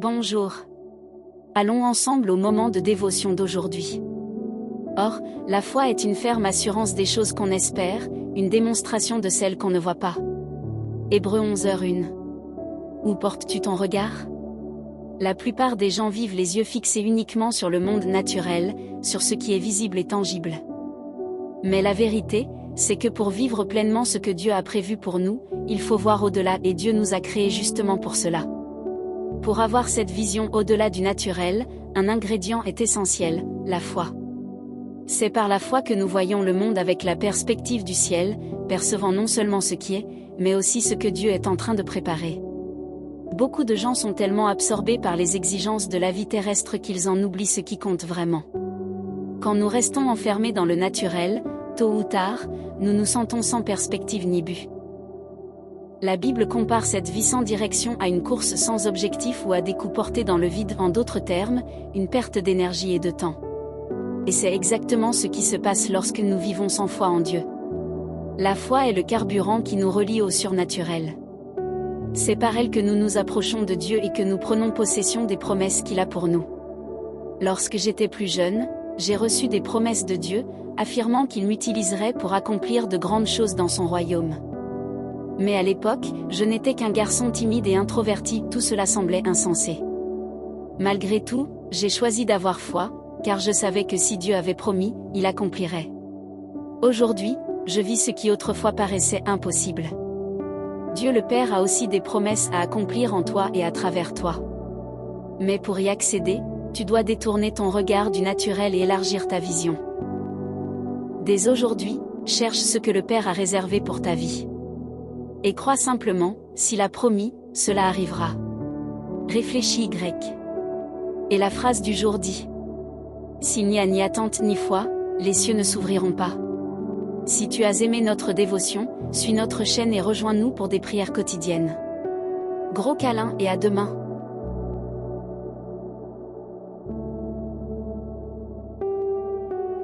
Bonjour. Allons ensemble au moment de dévotion d'aujourd'hui. Or, la foi est une ferme assurance des choses qu'on espère, une démonstration de celles qu'on ne voit pas. Hébreux 11h01. Où portes-tu ton regard? La plupart des gens vivent les yeux fixés uniquement sur le monde naturel, sur ce qui est visible et tangible. Mais la vérité, c'est que pour vivre pleinement ce que Dieu a prévu pour nous, il faut voir au-delà et Dieu nous a créés justement pour cela. Pour avoir cette vision au-delà du naturel, un ingrédient est essentiel, la foi. C'est par la foi que nous voyons le monde avec la perspective du ciel, percevant non seulement ce qui est, mais aussi ce que Dieu est en train de préparer. Beaucoup de gens sont tellement absorbés par les exigences de la vie terrestre qu'ils en oublient ce qui compte vraiment. Quand nous restons enfermés dans le naturel, tôt ou tard, nous nous sentons sans perspective ni but. La Bible compare cette vie sans direction à une course sans objectif ou à des coups portés dans le vide, en d'autres termes, une perte d'énergie et de temps. Et c'est exactement ce qui se passe lorsque nous vivons sans foi en Dieu. La foi est le carburant qui nous relie au surnaturel. C'est par elle que nous nous approchons de Dieu et que nous prenons possession des promesses qu'il a pour nous. Lorsque j'étais plus jeune, j'ai reçu des promesses de Dieu, affirmant qu'il m'utiliserait pour accomplir de grandes choses dans son royaume. Mais à l'époque, je n'étais qu'un garçon timide et introverti, tout cela semblait insensé. Malgré tout, j'ai choisi d'avoir foi, car je savais que si Dieu avait promis, il accomplirait. Aujourd'hui, je vis ce qui autrefois paraissait impossible. Dieu le Père a aussi des promesses à accomplir en toi et à travers toi. Mais pour y accéder, tu dois détourner ton regard du naturel et élargir ta vision. Dès aujourd'hui, cherche ce que le Père a réservé pour ta vie. Et crois simplement, s'il a promis, cela arrivera. Réfléchis Y. Et la phrase du jour dit: s'il n'y a ni attente ni foi, les cieux ne s'ouvriront pas. Si tu as aimé notre dévotion, suis notre chaîne et rejoins-nous pour des prières quotidiennes. Gros câlin et à demain.